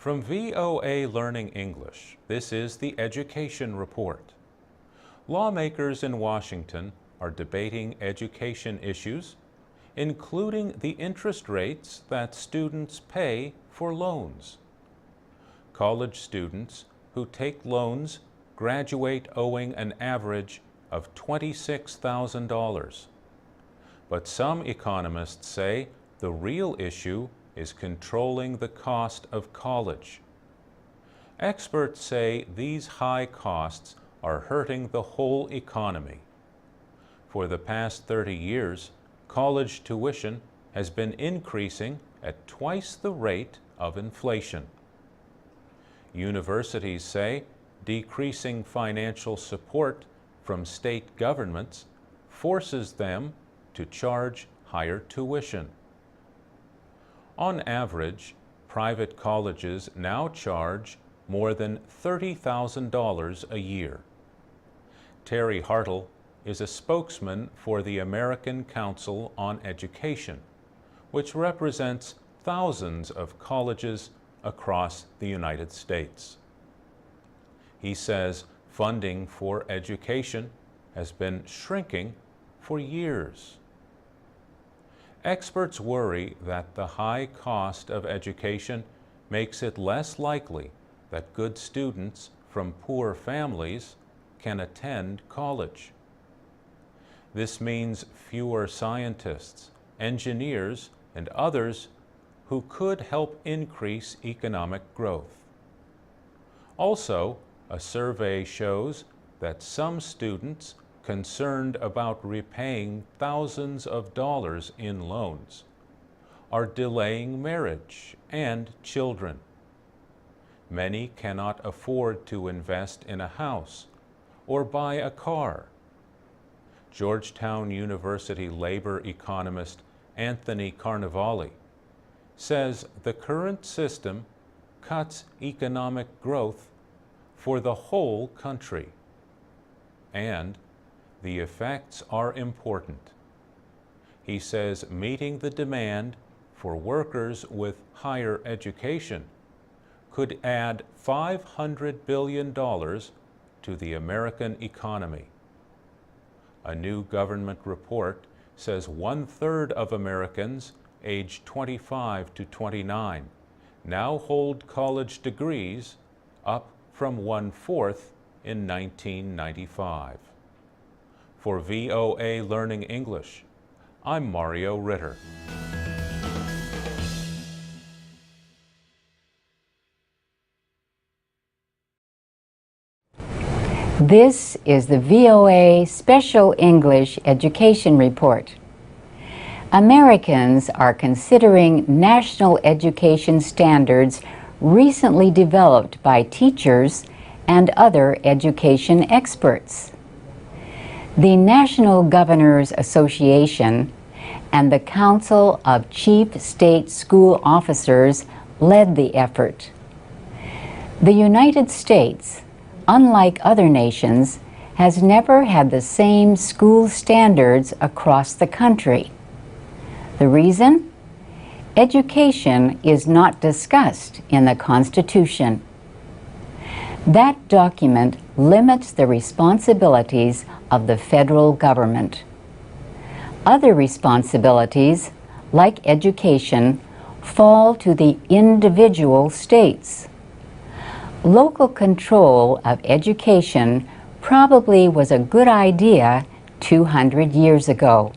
From VOA Learning English, this is the Education Report. Lawmakers in Washington are debating education issues, including the interest rates that students pay for loans. College students who take loans graduate owing an average of $26,000. But some economists say the real issue is controlling the cost of college. Experts say these high costs are hurting the whole economy. For the past 30 years, college tuition has been increasing at twice the rate of inflation. Universities say decreasing financial support from state governments forces them to charge higher tuition. On average, private colleges now charge more than $30,000 a year. Terry Hartle is a spokesman for the American Council on Education, which represents thousands of colleges across the United States. He says funding for education has been shrinking for years. Experts worry that the high cost of education makes it less likely that good students from poor families can attend college. This means fewer scientists, engineers, and others who could help increase economic growth. Also, a survey shows that some students concerned about repaying thousands of dollars in loans are delaying marriage and children. Many cannot afford to invest in a house or buy a car. Georgetown University labor economist Anthony Carnevale says the current system cuts economic growth for the whole country, and the effects are important. He says meeting the demand for workers with higher education could add $500 billion to the American economy. A new government report says 1/3 of Americans aged 25 to 29 now hold college degrees, up from 1/4 in 1995. For VOA Learning English, I'm Mario Ritter. This is the VOA Special English Education Report. Americans are considering national education standards recently developed by teachers and other education experts. The National Governors Association and the Council of Chief State School Officers led the effort. The United States, unlike other nations, has never had the same school standards across the country. The reason? Education is not discussed in the Constitution. That document limits the responsibilities of the federal government. Other responsibilities, like education, fall to the individual states. Local control of education probably was a good idea 200 years ago.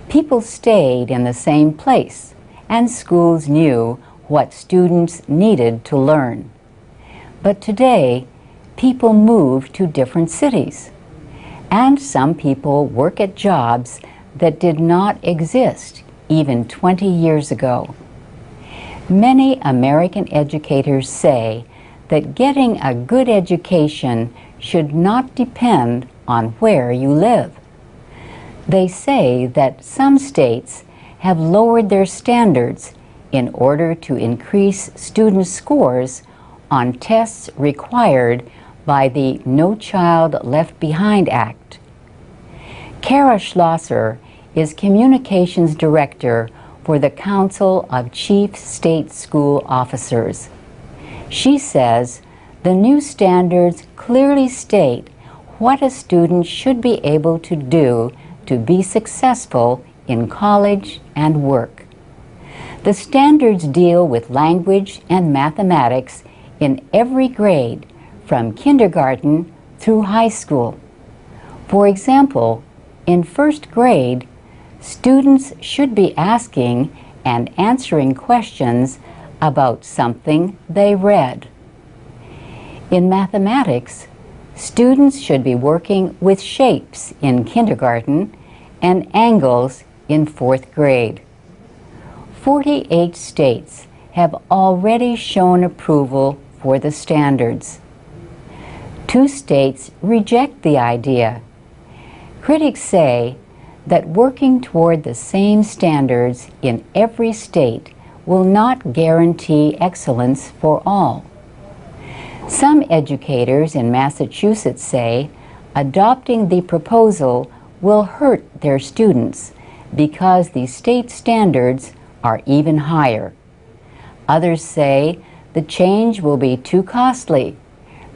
People stayed in the same place, and schools knew what students needed to learn. But today, people move to different cities, and some people work at jobs that did not exist even 20 years ago. Many American educators say that getting a good education should not depend on where you live. They say that some states have lowered their standards in order to increase student scores on tests required by the No Child Left Behind Act. Kara Schlosser is Communications Director for the Council of Chief State School Officers. She says the new standards clearly state what a student should be able to do to be successful in college and work. The standards deal with language and mathematics in every grade, from kindergarten through high school. For example, in first grade, students should be asking and answering questions about something they read. In mathematics, students should be working with shapes in kindergarten and angles in fourth grade. 48 states have already shown approval for the standards. 2 states reject the idea. Critics say that working toward the same standards in every state will not guarantee excellence for all. Some educators in Massachusetts say adopting the proposal will hurt their students because the state standards are even higher. Others say the change will be too costly,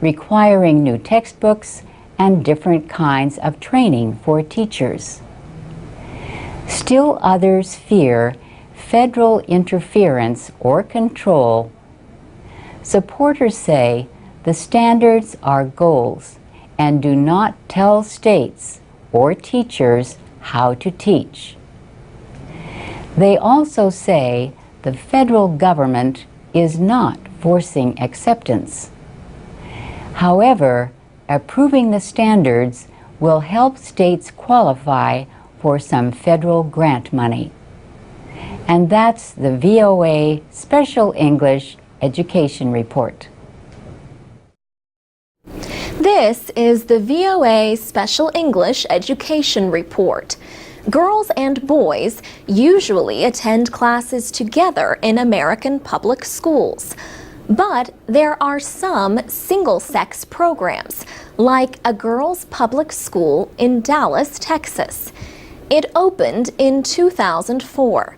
requiring new textbooks and different kinds of training for teachers. Still others fear federal interference or control. Supporters say the standards are goals and do not tell states or teachers how to teach. They also say the federal government is not forcing acceptance. However, approving the standards will help states qualify for some federal grant money. And that's the VOA Special English Education Report. This is the VOA Special English Education Report. Girls and boys usually attend classes together in American public schools. But there are some single-sex programs, like a girls' public school in Dallas, Texas. It opened in 2004.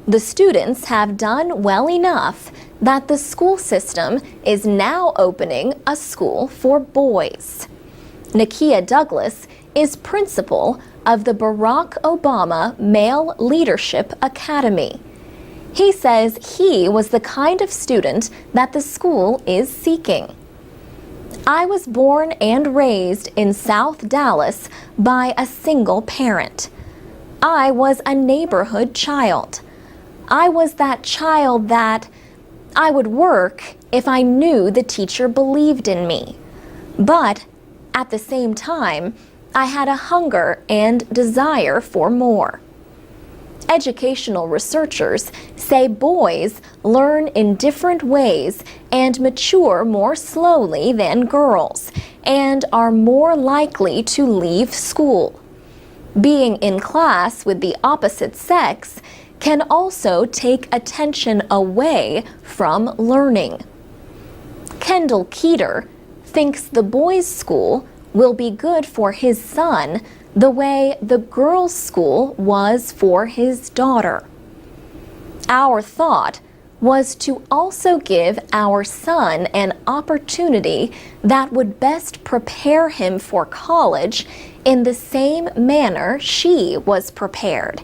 The students have done well enough that the school system is now opening a school for boys. Nakia Douglas is principal of the Barack Obama Male Leadership Academy. He says he was the kind of student that the school is seeking. I was born and raised in South Dallas by a single parent. I was a neighborhood child. I was that child that I would work if I knew the teacher believed in me. But at the same time, I had a hunger and desire for more. Educational researchers say boys learn in different ways and mature more slowly than girls, and are more likely to leave school. Being in class with the opposite sex can also take attention away from learning. Kendall Keeter thinks the boys' school will be good for his son the way the girls' school was for his daughter. Our thought was to also give our son an opportunity that would best prepare him for college in the same manner she was prepared.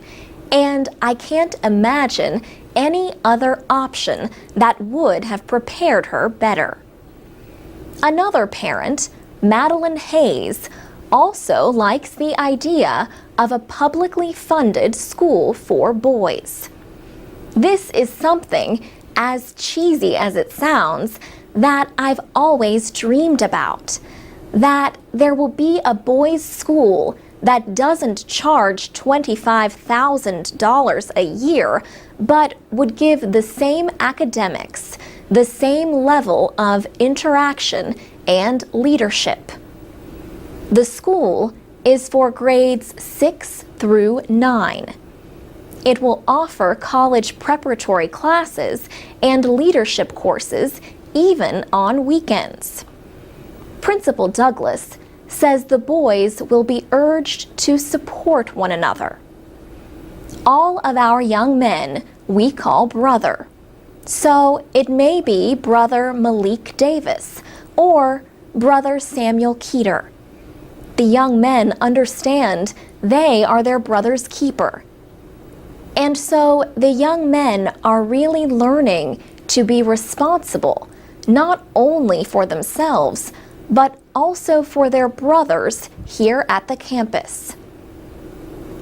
And I can't imagine any other option that would have prepared her better. Another parent, Madeline Hayes, also likes the idea of a publicly funded school for boys. This is something, as cheesy as it sounds, that I've always dreamed about. That there will be a boys' school that doesn't charge $25,000 a year, but would give the same academics, the same level of interaction and leadership. The school is for grades 6 through 9. It will offer college preparatory classes and leadership courses even on weekends. Principal Douglas says the boys will be urged to support one another. All of our young men we call brother. So it may be Brother Malik Davis or Brother Samuel Keeter. The young men understand they are their brother's keeper. And so the young men are really learning to be responsible, not only for themselves, but also for their brothers here at the campus.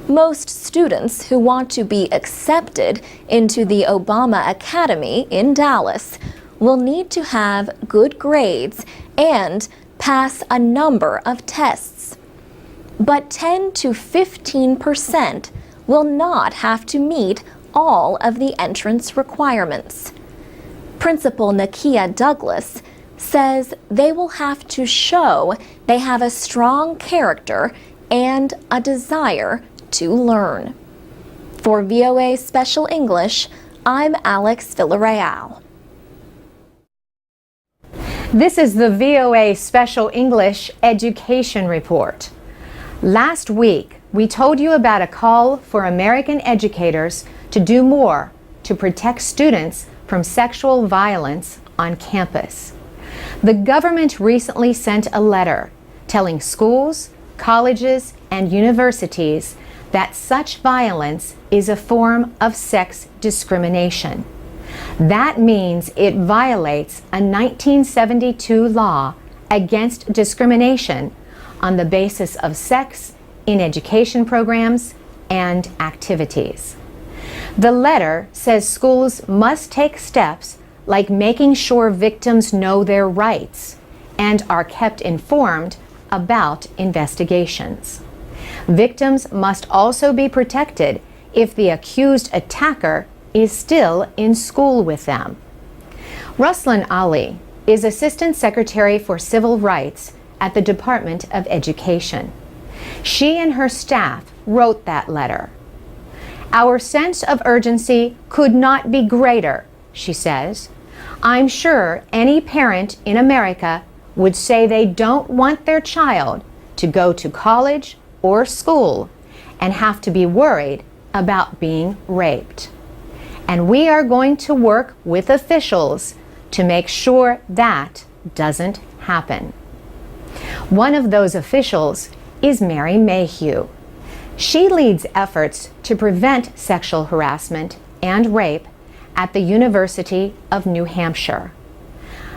Most students who want to be accepted into the Obama Academy in Dallas will need to have good grades and pass a number of tests. But 10 to 15% will not have to meet all of the entrance requirements. Principal Nakia Douglas says they will have to show they have a strong character and a desire to learn. For VOA Special English, I'm Alex Villarreal. This is the VOA Special English Education Report. Last week, we told you about a call for American educators to do more to protect students from sexual violence on campus. The government recently sent a letter telling schools, colleges, and universities that such violence is a form of sex discrimination. That means it violates a 1972 law against discrimination on the basis of sex in education programs and activities. The letter says schools must take steps like making sure victims know their rights and are kept informed about investigations. Victims must also be protected if the accused attacker is still in school with them. Ruslan Ali is Assistant Secretary for Civil Rights at the Department of Education. She and her staff wrote that letter. Our sense of urgency could not be greater, she says. I'm sure any parent in America would say they don't want their child to go to college or school and have to be worried about being raped. And we are going to work with officials to make sure that doesn't happen. One of those officials is Mary Mayhew. She leads efforts to prevent sexual harassment and rape at the University of New Hampshire.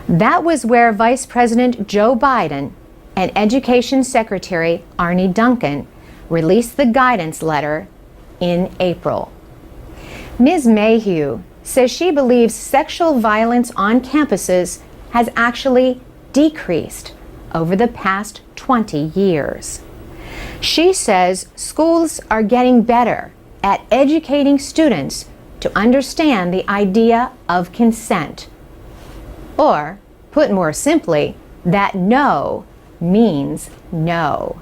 That was where Vice President Joe Biden and Education Secretary Arne Duncan released the guidance letter in April. Ms. Mayhew says she believes sexual violence on campuses has actually decreased over the past 20 years. She says schools are getting better at educating students to understand the idea of consent. Or, put more simply, that no means no.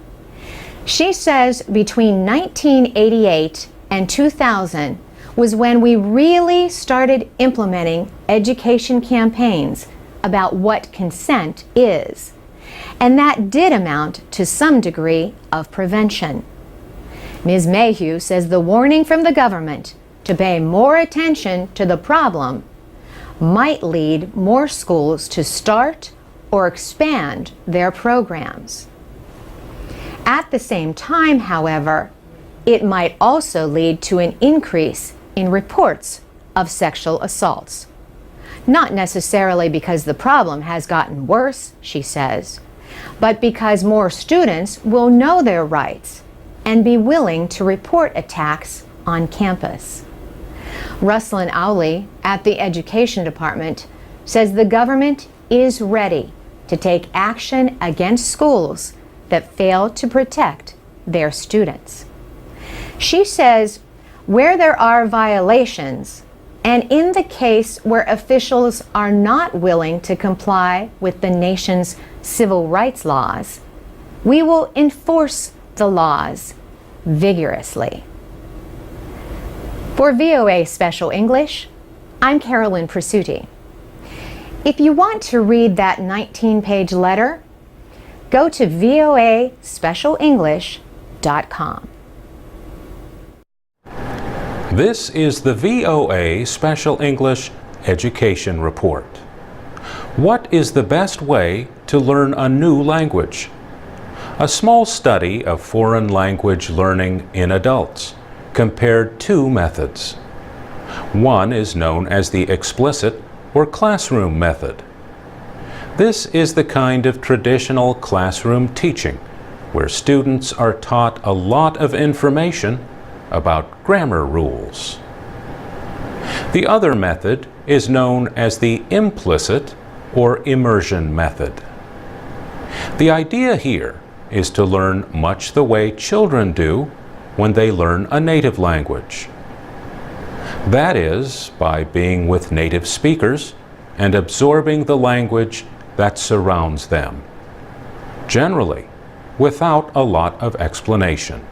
She says between 1988 and 2000 was when we really started implementing education campaigns about what consent is. And that did amount to some degree of prevention. Ms. Mayhew says the warning from the government to pay more attention to the problem might lead more schools to start or expand their programs. At the same time, however, it might also lead to an increase in reports of sexual assaults. Not necessarily because the problem has gotten worse, she says, but because more students will know their rights and be willing to report attacks on campus. Ruslan Ali at the Education Department says the government is ready to take action against schools that fail to protect their students. She says where there are violations, and in the case where officials are not willing to comply with the nation's civil rights laws, we will enforce the laws vigorously. For VOA Special English, I'm Carolyn Presutti. If you want to read that 19-page letter, go to voaspecialenglish.com. This is the VOA Special English Education Report. What is the best way to learn a new language? A small study of foreign language learning in adults compared two methods. One is known as the explicit or classroom method. This is the kind of traditional classroom teaching where students are taught a lot of information about grammar rules. The other method is known as the implicit or immersion method. The idea here is to learn much the way children do when they learn a native language. That is, by being with native speakers and absorbing the language that surrounds them, generally without a lot of explanation.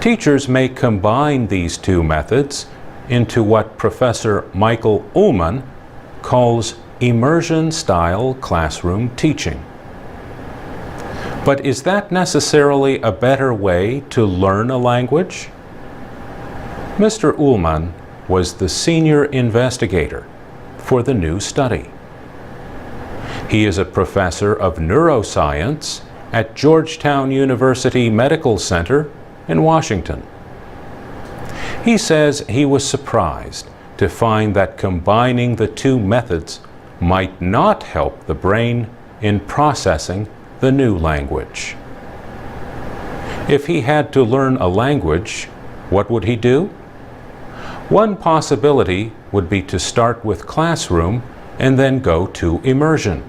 Teachers may combine these two methods into what Professor Michael Ullman calls immersion-style classroom teaching. But is that necessarily a better way to learn a language? Mr. Ullman was the senior investigator for the new study. He is a professor of neuroscience at Georgetown University Medical Center in Washington. He says he was surprised to find that combining the two methods might not help the brain in processing the new language. If he had to learn a language, what would he do? One possibility would be to start with classroom and then go to immersion.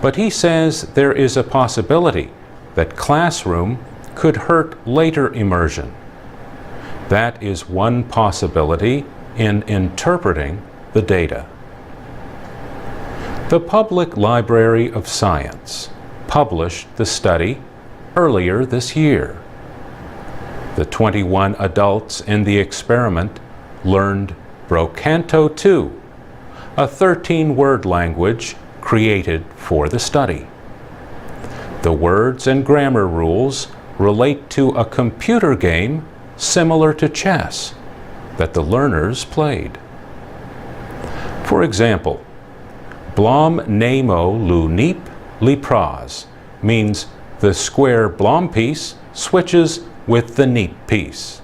But he says there is a possibility that classroom could hurt later immersion. That is one possibility in interpreting the data. The Public Library of Science published the study earlier this year. The 21 adults in the experiment learned Brocanto 2, a 13-word language created for the study. The words and grammar rules relate to a computer game similar to chess that the learners played. For example, Blom Nemo Lu Nip Li Praz means the square Blom piece switches with the Nip piece.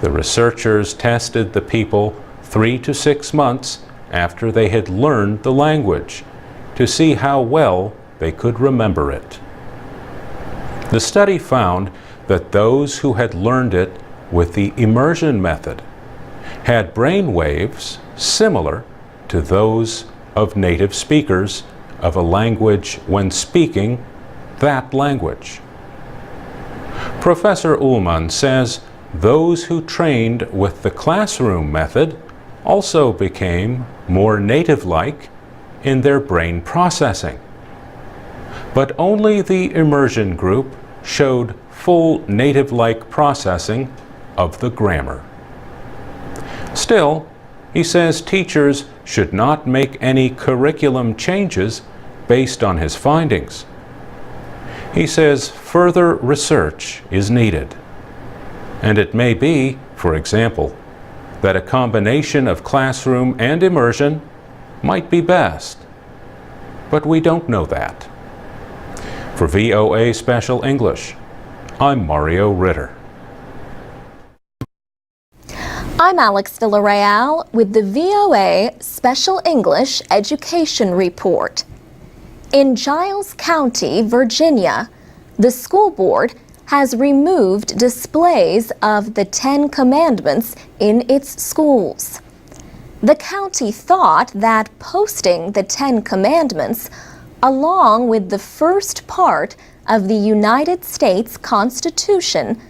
The researchers tested the people 3 to 6 months after they had learned the language to see how well they could remember it. The study found that those who had learned it with the immersion method had brain waves similar to those of native speakers of a language when speaking that language. Professor Ullman says those who trained with the classroom method also became more native-like in their brain processing. But only the immersion group showed full native-like processing of the grammar. Still, he says teachers should not make any curriculum changes based on his findings. He says further research is needed. And it may be, for example, that a combination of classroom and immersion might be best. But we don't know that. For VOA Special English, I'm Mario Ritter. I'm Alex Villarreal with the VOA Special English Education Report. In Giles County, Virginia, the school board has removed displays of the 10 Commandments in its schools. The county thought that posting the 10 Commandments along with the first part of the United States Constitution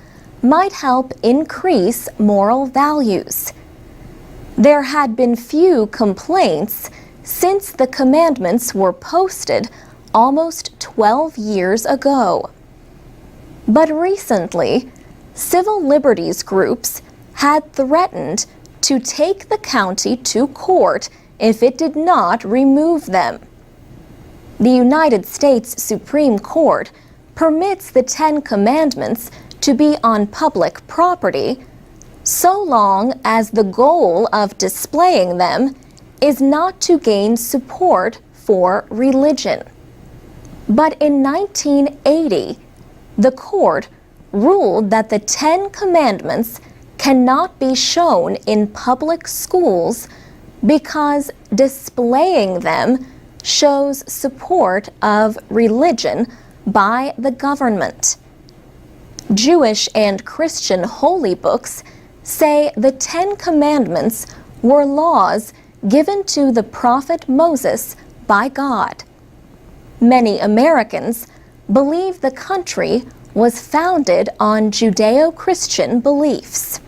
might help increase moral values. There had been few complaints since the commandments were posted almost 12 years ago. But recently, civil liberties groups had threatened to take the county to court if it did not remove them. The United States Supreme Court permits the 10 Commandments to be on public property, so long as the goal of displaying them is not to gain support for religion. But in 1980, the court ruled that the Ten Commandments cannot be shown in public schools because displaying them shows support of religion by the government. Jewish and Christian holy books say the Ten Commandments were laws given to the prophet Moses by God. Many Americans believe the country was founded on Judeo-Christian beliefs.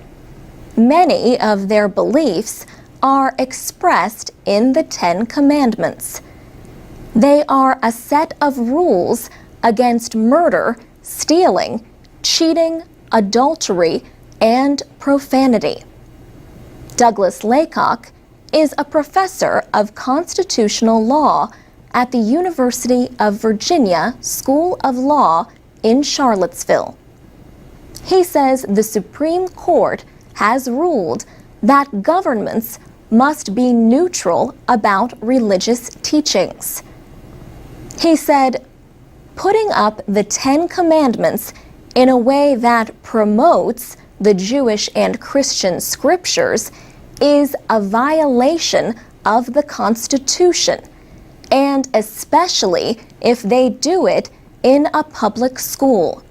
Many of their beliefs are expressed in the Ten Commandments. They are a set of rules against murder, stealing, cheating, adultery, and profanity. Douglas Laycock is a professor of constitutional law at the University of Virginia School of Law in Charlottesville. He says the Supreme Court has ruled that governments must be neutral about religious teachings. He said, putting up the Ten Commandments in a way that promotes the Jewish and Christian scriptures is a violation of the Constitution, and especially if they do it in a public school.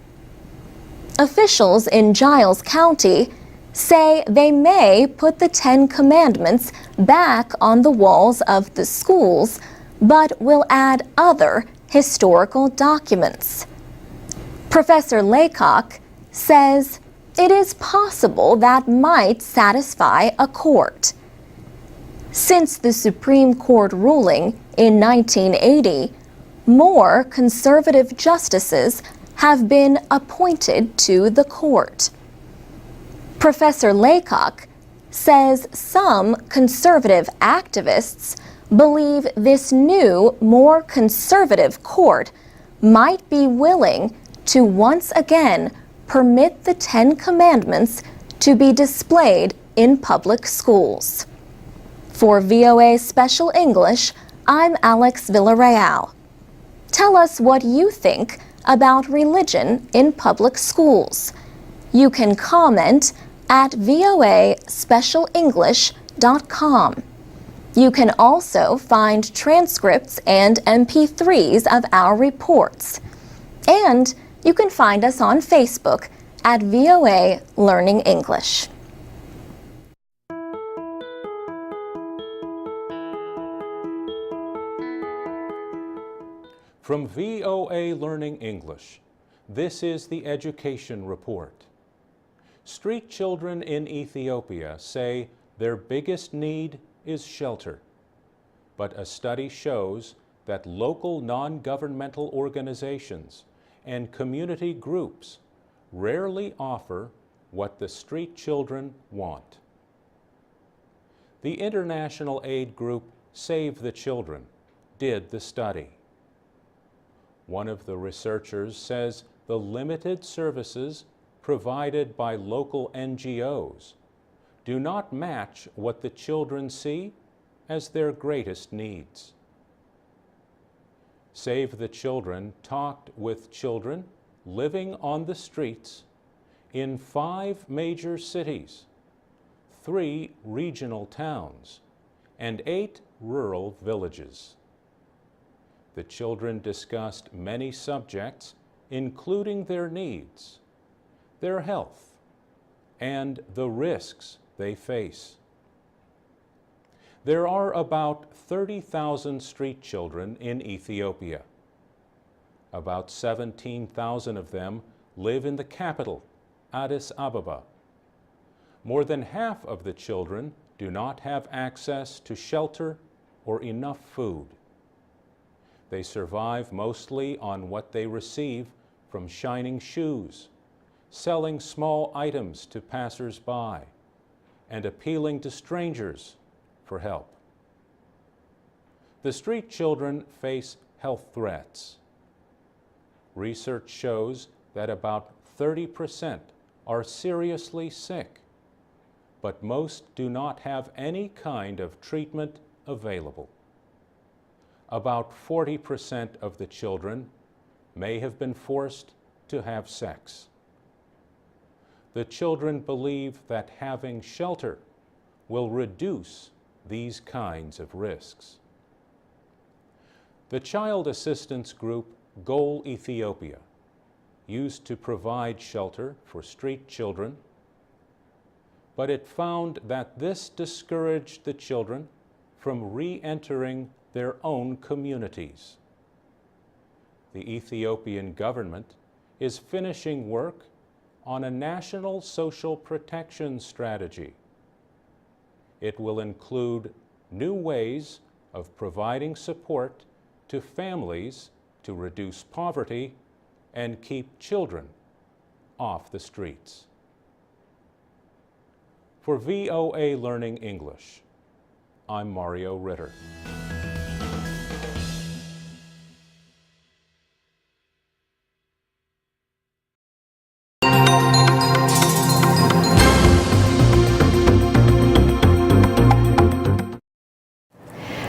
Officials in Giles County say they may put the Ten Commandments back on the walls of the schools, but will add other historical documents. Professor Laycock says it is possible that might satisfy a court. Since the Supreme Court ruling in 1980, more conservative justices have been appointed to the court. Professor Laycock says some conservative activists believe this new, more conservative court might be willing to once again permit the Ten Commandments to be displayed in public schools. For VOA Special English, I'm Alex Villarreal. Tell us what you think about religion in public schools. You can comment at voaspecialenglish.com. You can also find transcripts and MP3s of our reports. And you can find us on Facebook at VOA Learning English. From VOA Learning English, this is the Education Report. Street children in Ethiopia say their biggest need is shelter. But a study shows that local non-governmental organizations and community groups rarely offer what the street children want. The international aid group Save the Children did the study. One of the researchers says the limited services provided by local NGOs do not match what the children see as their greatest needs. Save the Children talked with children living on the streets in 5 major cities, 3 regional towns, and 8 rural villages. The children discussed many subjects, including their needs, their health, and the risks they face. There are about 30,000 street children in Ethiopia. About 17,000 of them live in the capital, Addis Ababa. More than half of the children do not have access to shelter or enough food. They survive mostly on what they receive from shining shoes, selling small items to passers-by, and appealing to strangers for help. The street children face health threats. Research shows that about 30% are seriously sick but most do not have any kind of treatment available. About 40% of the children may have been forced to have sex. The children believe that having shelter will reduce these kinds of risks. The child assistance group Goal Ethiopia used to provide shelter for street children, but it found that this discouraged the children from re-entering their own communities. The Ethiopian government is finishing work on a national social protection strategy. It will include new ways of providing support to families to reduce poverty and keep children off the streets. For VOA Learning English, I'm Mario Ritter.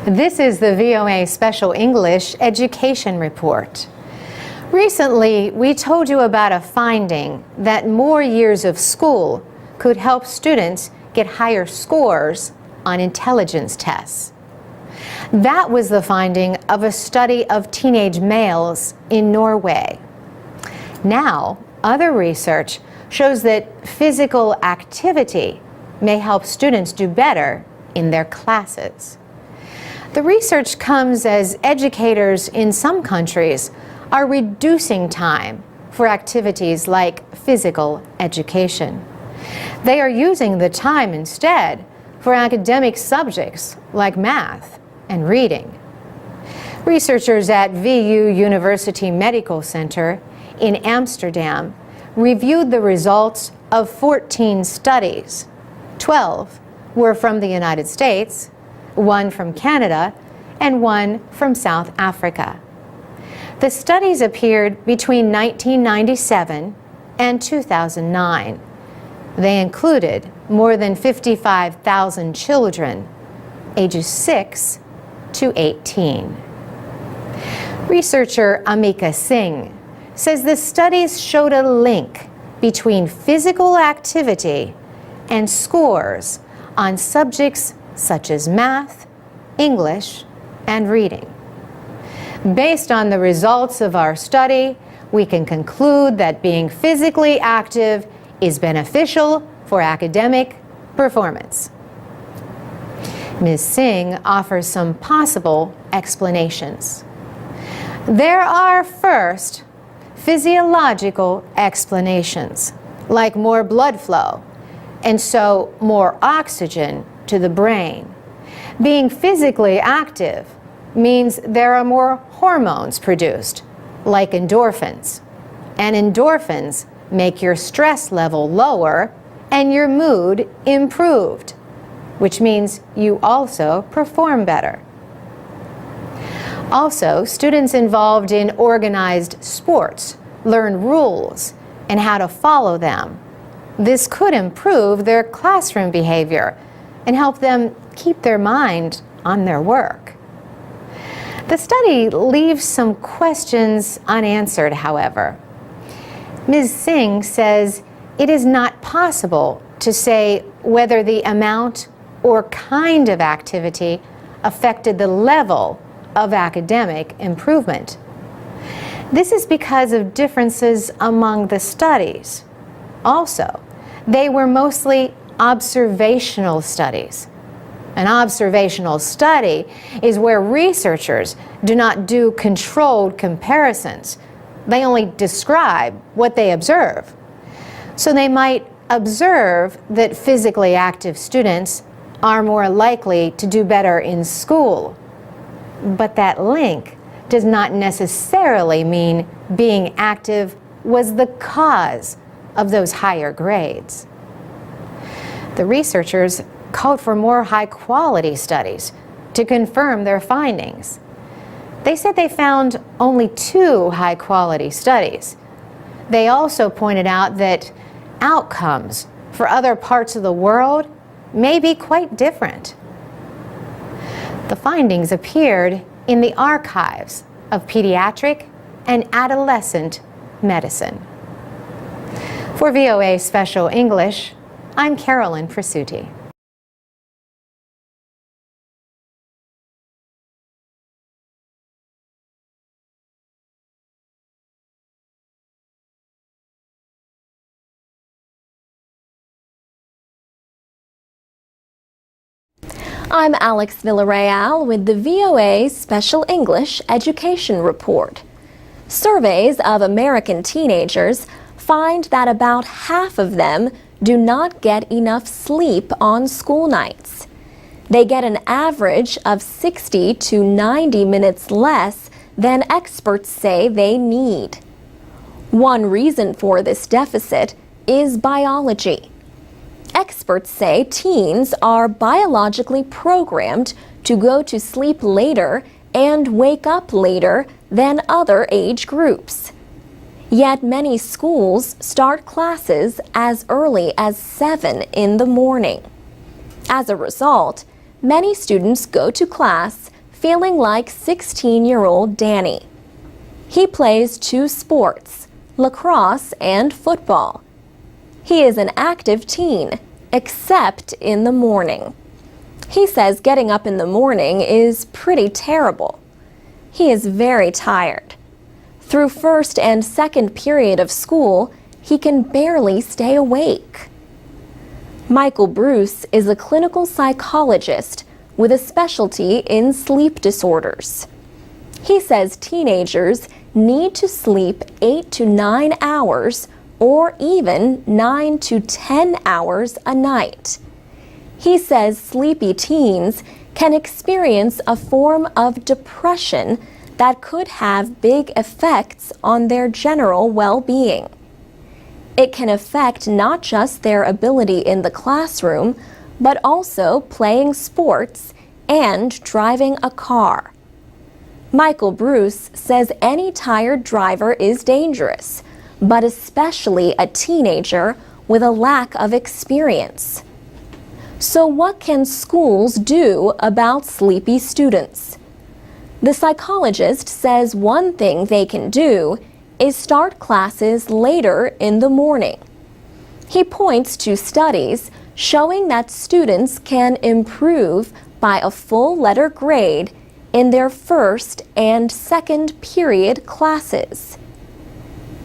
This is the VOA Special English Education Report. Recently, we told you about a finding that more years of school could help students get higher scores on intelligence tests. That was the finding of a study of teenage males in Norway. Now, other research shows that physical activity may help students do better in their classes. The research comes as educators in some countries are reducing time for activities like physical education. They are using the time instead for academic subjects like math and reading. Researchers at VU University Medical Center in Amsterdam reviewed the results of 14 studies. 12 were from the United States, 1 from Canada, and 1 from South Africa. The studies appeared between 1997 and 2009. They included more than 55,000 children, ages 6 to 18. Researcher Amika Singh says the studies showed a link between physical activity and scores on subjects such as math, English, and reading. Based on the results of our study, we can conclude that being physically active is beneficial for academic performance. Ms. Singh offers some possible explanations. There are, first, physiological explanations, like more blood flow, and so more oxygen to the brain. Being physically active means there are more hormones produced, like endorphins. And endorphins make your stress level lower and your mood improved, which means you also perform better. Also, students involved in organized sports learn rules and how to follow them. This could improve their classroom behavior and help them keep their mind on their work. The study leaves some questions unanswered, however. Ms. Singh says it is not possible to say whether the amount or kind of activity affected the level of academic improvement. This is because of differences among the studies. Also, they were mostly observational studies. An observational study is where researchers do not do controlled comparisons. They only describe what they observe. So they might observe that physically active students are more likely to do better in school. But that link does not necessarily mean being active was the cause of those higher grades. The researchers called for more high-quality studies to confirm their findings. They said they found only 2 high-quality studies. They also pointed out that outcomes for other parts of the world may be quite different. The findings appeared in the archives of pediatric and adolescent medicine. For VOA Special English, I'm Carolyn Presutti. I'm Alex Villarreal with the VOA Special English Education Report. Surveys of American teenagers find that about half of them do not get enough sleep on school nights. They get an average of 60 to 90 minutes less than experts say they need. One reason for this deficit is biology. Experts say teens are biologically programmed to go to sleep later and wake up later than other age groups. Yet many schools start classes as early as 7 in the morning. As a result, many students go to class feeling like 16-year-old Danny. He plays 2 sports, lacrosse and football. He is an active teen, except in the morning. He says getting up in the morning is pretty terrible. He is very tired. Through first and second period of school, he can barely stay awake. Michael Bruce is a clinical psychologist with a specialty in sleep disorders. He says teenagers need to sleep 8 to 9 hours or even 9 to 10 hours a night. He says sleepy teens can experience a form of depression that could have big effects on their general well-being. It can affect not just their ability in the classroom, but also playing sports and driving a car. Michael Bruce says any tired driver is dangerous, but especially a teenager with a lack of experience. So what can schools do about sleepy students? The psychologist says one thing they can do is start classes later in the morning. He points to studies showing that students can improve by a full letter grade in their first and second period classes.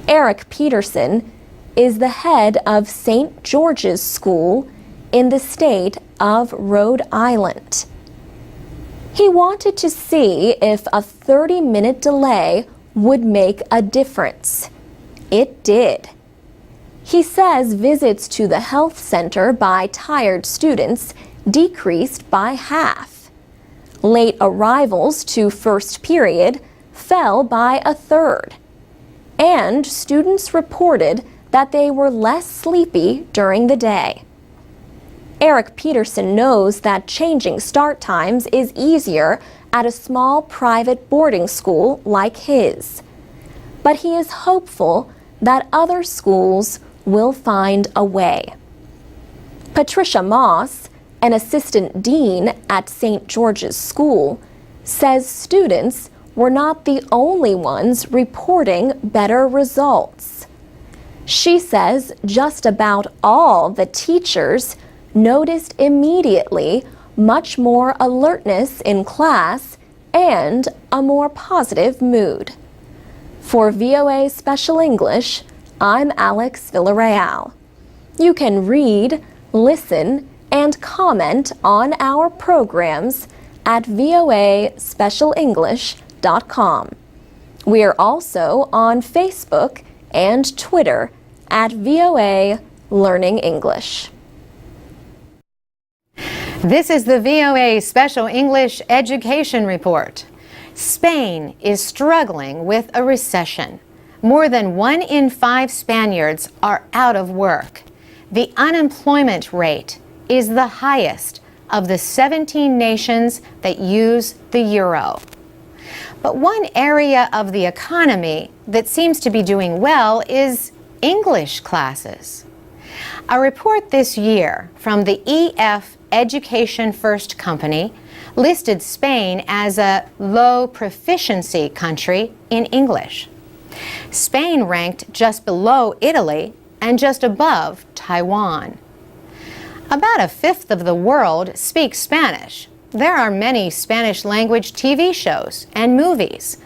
Eric Peterson is the head of St. George's School in the state of Rhode Island. He wanted to see if a 30-minute delay would make a difference. It did. He says visits to the health center by tired students decreased by half. Late arrivals to first period fell by a third. And students reported that they were less sleepy during the day. Eric Peterson knows that changing start times is easier at a small private boarding school like his. But he is hopeful that other schools will find a way. Patricia Moss, an assistant dean at St. George's School, says students were not the only ones reporting better results. She says just about all the teachers noticed immediately much more alertness in class and a more positive mood. For VOA Special English, I'm Alex Villarreal. You can read, listen, and comment on our programs at voaspecialenglish.com. We are also on Facebook and Twitter at VOA Learning English. This is the VOA Special English Education Report. Spain is struggling with a recession. More than 1 in 5 Spaniards are out of work. The unemployment rate is the highest of the 17 nations that use the euro. But one area of the economy that seems to be doing well is English classes. A report this year from the Education First company listed Spain as a low proficiency country in English. Spain ranked just below Italy and just above Taiwan. About a fifth of the world speaks Spanish. There are many Spanish-language TV shows and movies.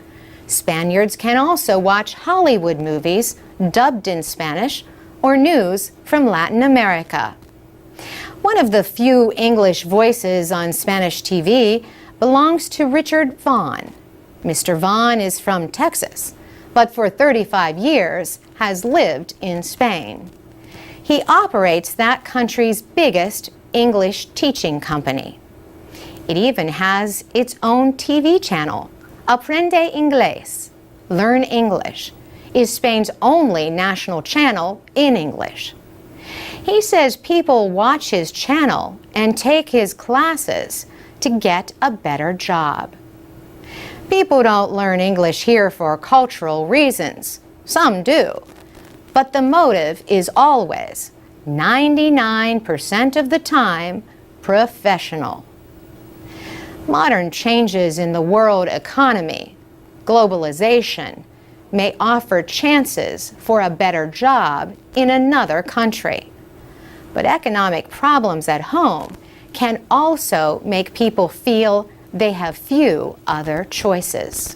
Spaniards can also watch Hollywood movies dubbed in Spanish or news from Latin America. One of the few English voices on Spanish TV belongs to Richard Vaughn. Mr. Vaughn is from Texas, but for 35 years has lived in Spain. He operates that country's biggest English teaching company. It even has its own TV channel. Aprende Inglés, Learn English, is Spain's only national channel in English. He says people watch his channel and take his classes to get a better job. People don't learn English here for cultural reasons. Some do. But the motive is always, 99% of the time, professional. Modern changes in the world economy, globalization, may offer chances for a better job in another country. But economic problems at home can also make people feel they have few other choices.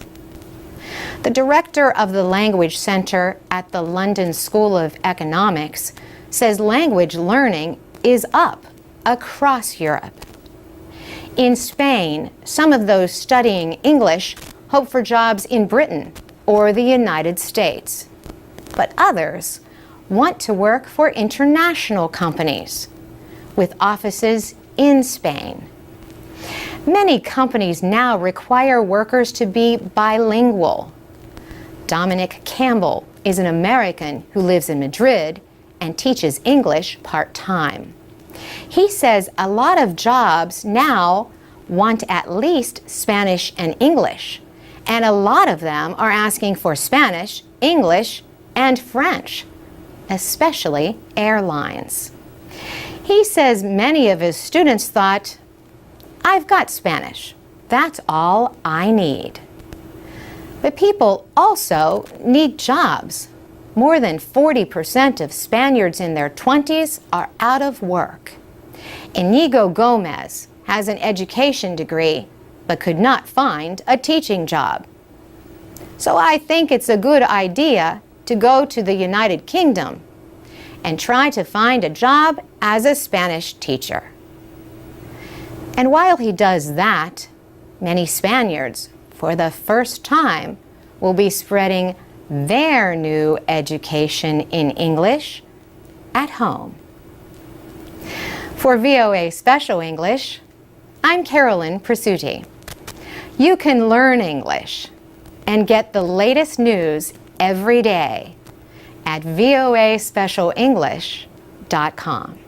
The director of the Language Center at the London School of Economics says language learning is up across Europe. In Spain, some of those studying English hope for jobs in Britain or the United States. But others want to work for international companies with offices in Spain. Many companies now require workers to be bilingual. Dominic Campbell is an American who lives in Madrid and teaches English part-time. He says a lot of jobs now want at least Spanish and English, and a lot of them are asking for Spanish, English, and French, especially airlines. He says many of his students thought, "I've got Spanish. That's all I need." But people also need jobs. More than 40% of Spaniards in their 20s are out of work. Inigo Gomez has an education degree but could not find a teaching job. So I think it's a good idea to go to the United Kingdom and try to find a job as a Spanish teacher. And while he does that, many Spaniards, for the first time, will be spreading their new education in English at home. For VOA Special English, I'm Carolyn Prasuti. You can learn English and get the latest news every day at voaspecialenglish.com.